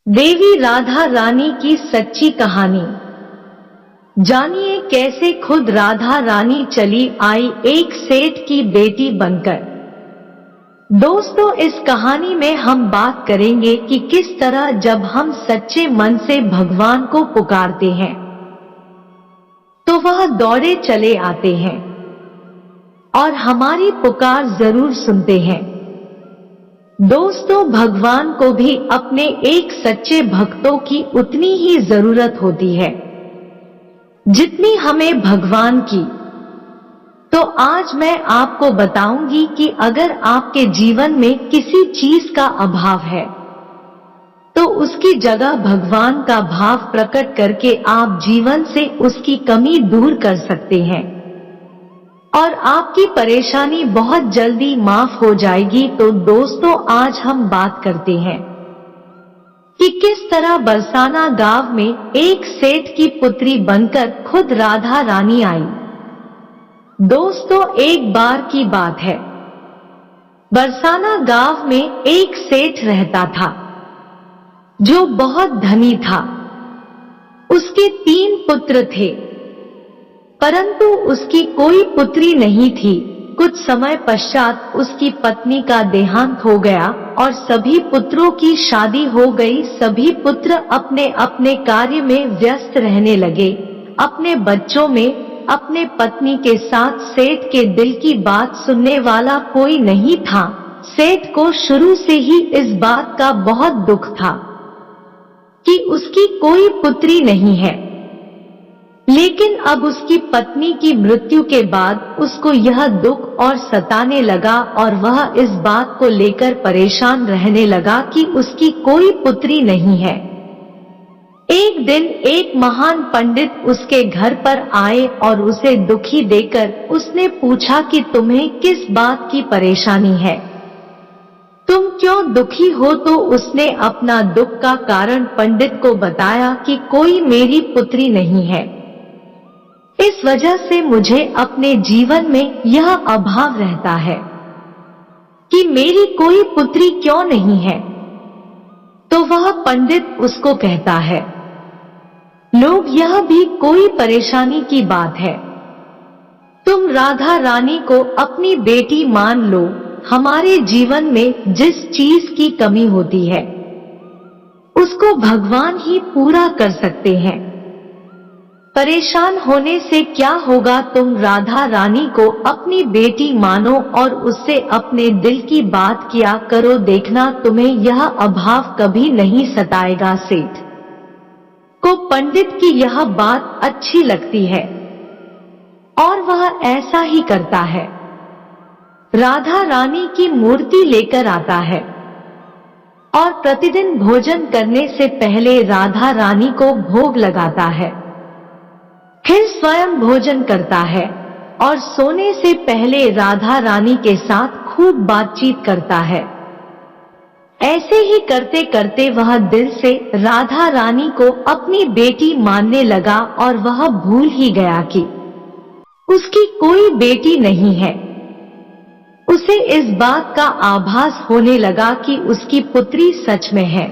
देवी राधा रानी की सच्ची कहानी। जानिए कैसे खुद राधा रानी चली आई एक सेठ की बेटी बनकर। दोस्तों, इस कहानी में हम बात करेंगे कि किस तरह जब हम सच्चे मन से भगवान को पुकारते हैं तो वह दौड़े चले आते हैं और हमारी पुकार जरूर सुनते हैं। दोस्तों, भगवान को भी अपने एक सच्चे भक्तों की उतनी ही जरूरत होती है जितनी हमें भगवान की। तो आज मैं आपको बताऊंगी कि अगर आपके जीवन में किसी चीज का अभाव है तो उसकी जगह भगवान का भाव प्रकट करके आप जीवन से उसकी कमी दूर कर सकते हैं और आपकी परेशानी बहुत जल्दी माफ हो जाएगी। तो दोस्तों, आज हम बात करते हैं कि किस तरह बरसाना गांव में एक सेठ की पुत्री बनकर खुद राधा रानी आई। दोस्तों, एक बार की बात है, बरसाना गांव में एक सेठ रहता था जो बहुत धनी था। उसके 3 पुत्र थे परंतु उसकी कोई पुत्री नहीं थी। कुछ समय पश्चात उसकी पत्नी का देहांत हो गया और सभी पुत्रों की शादी हो गई। सभी पुत्र अपने अपने कार्य में व्यस्त रहने लगे, अपने बच्चों में। अपने पत्नी के साथ सेठ के दिल की बात सुनने वाला कोई नहीं था। सेठ को शुरू से ही इस बात का बहुत दुख था कि उसकी कोई पुत्री नहीं है, लेकिन अब उसकी पत्नी की मृत्यु के बाद उसको यह दुख और सताने लगा और वह इस बात को लेकर परेशान रहने लगा कि उसकी कोई पुत्री नहीं है। एक दिन एक महान पंडित उसके घर पर आए और उसे दुखी देखकर उसने पूछा कि तुम्हें किस बात की परेशानी है, तुम क्यों दुखी हो। तो उसने अपना दुख का कारण पंडित को बताया कि कोई मेरी पुत्री नहीं है, इस वजह से मुझे अपने जीवन में यह अभाव रहता है कि मेरी कोई पुत्री क्यों नहीं है। तो वह पंडित उसको कहता है, लोग, यह भी कोई परेशानी की बात है। तुम राधा रानी को अपनी बेटी मान लो। हमारे जीवन में जिस चीज की कमी होती है उसको भगवान ही पूरा कर सकते हैं। परेशान होने से क्या होगा, तुम राधा रानी को अपनी बेटी मानो और उससे अपने दिल की बात किया करो, देखना तुम्हें यह अभाव कभी नहीं सताएगा। सेठ को पंडित की यह बात अच्छी लगती है और वह ऐसा ही करता है। राधा रानी की मूर्ति लेकर आता है और प्रतिदिन भोजन करने से पहले राधा रानी को भोग लगाता है, फिर स्वयं भोजन करता है और सोने से पहले राधा रानी के साथ खूब बातचीत करता है। ऐसे ही करते करते वह दिल से राधा रानी को अपनी बेटी मानने लगा और वह भूल ही गया कि उसकी कोई बेटी नहीं है। उसे इस बात का आभास होने लगा कि उसकी पुत्री सच में है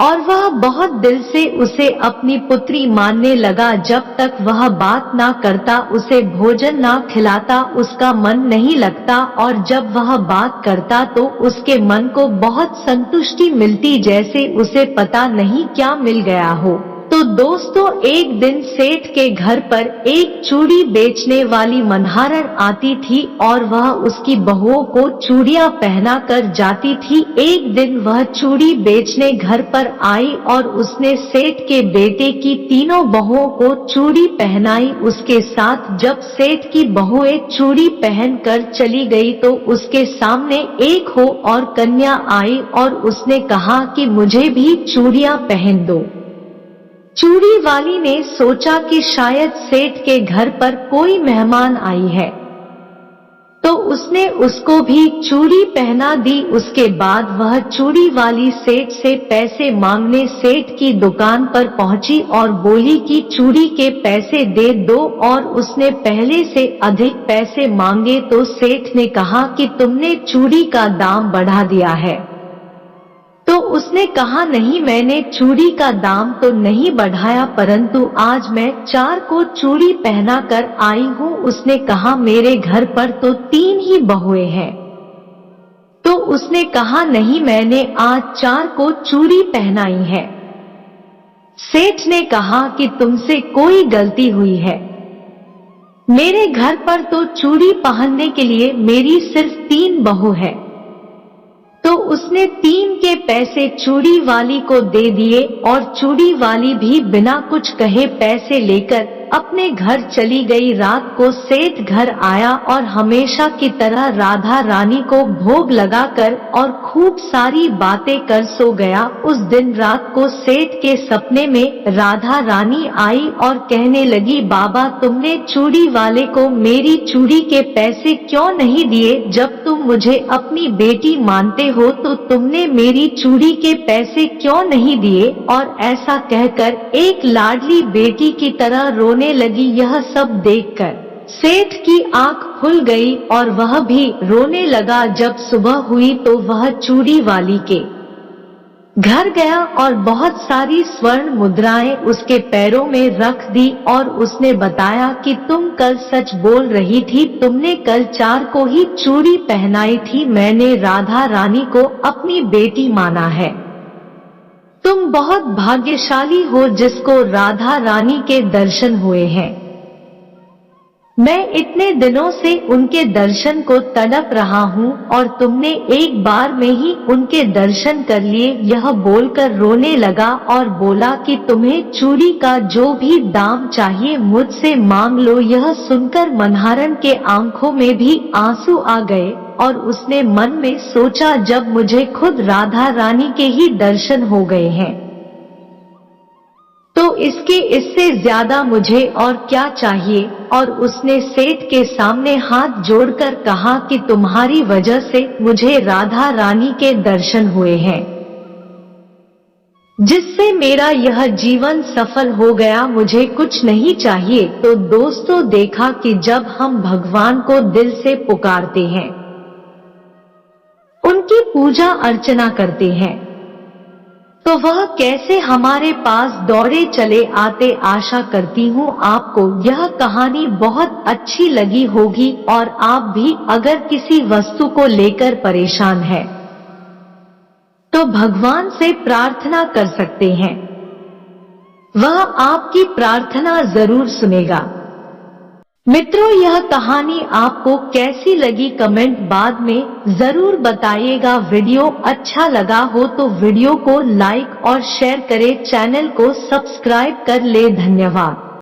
और वह बहुत दिल से उसे अपनी पुत्री मानने लगा। जब तक वह बात ना करता, उसे भोजन ना खिलाता, उसका मन नहीं लगता और जब वह बात करता तो उसके मन को बहुत संतुष्टि मिलती, जैसे उसे पता नहीं क्या मिल गया हो। तो दोस्तों, एक दिन सेठ के घर पर एक चूड़ी बेचने वाली मन्हारन आती थी और वह उसकी बहुओं को चूड़ियां पहना कर जाती थी। एक दिन वह चूड़ी बेचने घर पर आई और उसने सेठ के बेटे की तीनों बहुओं को चूड़ी पहनाई। उसके साथ जब सेठ की बहुएं चूड़ी पहनकर चली गई तो उसके सामने एक हो और कन्या आई और उसने कहा कि मुझे भी चूड़ियां पहन दो। चूड़ी वाली ने सोचा कि शायद सेठ के घर पर कोई मेहमान आई है, तो उसने उसको भी चूड़ी पहना दी। उसके बाद वह चूड़ी वाली सेठ से पैसे मांगने सेठ की दुकान पर पहुंची और बोली कि चूड़ी के पैसे दे दो, और उसने पहले से अधिक पैसे मांगे तो सेठ ने कहा कि तुमने चूड़ी का दाम बढ़ा दिया है। तो उसने कहा, नहीं, मैंने चूड़ी का दाम तो नहीं बढ़ाया, परंतु आज मैं 4 को चूड़ी पहना कर आई हूँ। उसने कहा, मेरे घर पर तो 3 ही बहुएं हैं। तो उसने कहा, नहीं, मैंने आज 4 को चूड़ी पहनाई है। सेठ ने कहा कि तुमसे कोई गलती हुई है, मेरे घर पर तो चूड़ी पहनने के लिए मेरी सिर्फ 3 बहू है। तो उसने 3 के पैसे चूड़ी वाली को दे दिए और चूड़ी वाली भी बिना कुछ कहे पैसे लेकर अपने घर चली गई। रात को सेठ घर आया और हमेशा की तरह राधा रानी को भोग लगाकर और खूब सारी बातें कर सो गया। उस दिन रात को सेठ के सपने में राधा रानी आई और कहने लगी, बाबा, तुमने चूड़ी वाले को मेरी चूड़ी के पैसे क्यों नहीं दिए? जब तुम मुझे अपनी बेटी मानते हो तो तुमने मेरी चूड़ी के पैसे क्यों नहीं दिए? और ऐसा कहकर एक लाडली बेटी की तरह रोने लगी। यह सब देखकर सेठ की आंख खुल गई और वह भी रोने लगा। जब सुबह हुई तो वह चूड़ी वाली के घर गया और बहुत सारी स्वर्ण मुद्राएं उसके पैरों में रख दी और उसने बताया कि तुम कल सच बोल रही थी, तुमने कल 4 को ही चूड़ी पहनाई थी। मैंने राधा रानी को अपनी बेटी माना है। तुम बहुत भाग्यशाली हो जिसको राधा रानी के दर्शन हुए हैं। मैं इतने दिनों से उनके दर्शन को तड़प रहा हूँ और तुमने एक बार में ही उनके दर्शन कर लिए। यह बोलकर रोने लगा और बोला कि तुम्हें चूड़ी का जो भी दाम चाहिए मुझसे मांग लो। यह सुनकर मनहरण के आंखों में भी आंसू आ गए और उसने मन में सोचा, जब मुझे खुद राधा रानी के ही दर्शन हो गए हैं तो इससे ज्यादा मुझे और क्या चाहिए। और उसने सेठ के सामने हाथ जोड़कर कहा कि तुम्हारी वजह से मुझे राधा रानी के दर्शन हुए हैं, जिससे मेरा यह जीवन सफल हो गया, मुझे कुछ नहीं चाहिए। तो दोस्तों, देखा कि जब हम भगवान को दिल से पुकारते हैं, उनकी पूजा अर्चना करते हैं, तो वह कैसे हमारे पास दौड़े चले आते। आशा करती हूँ आपको यह कहानी बहुत अच्छी लगी होगी और आप भी अगर किसी वस्तु को लेकर परेशान हैं तो भगवान से प्रार्थना कर सकते हैं, वह आपकी प्रार्थना जरूर सुनेगा। मित्रों, यह कहानी आपको कैसी लगी कमेंट बाद में जरूर बताइएगा। वीडियो अच्छा लगा हो तो वीडियो को लाइक और शेयर करें, चैनल को सब्सक्राइब कर ले। धन्यवाद।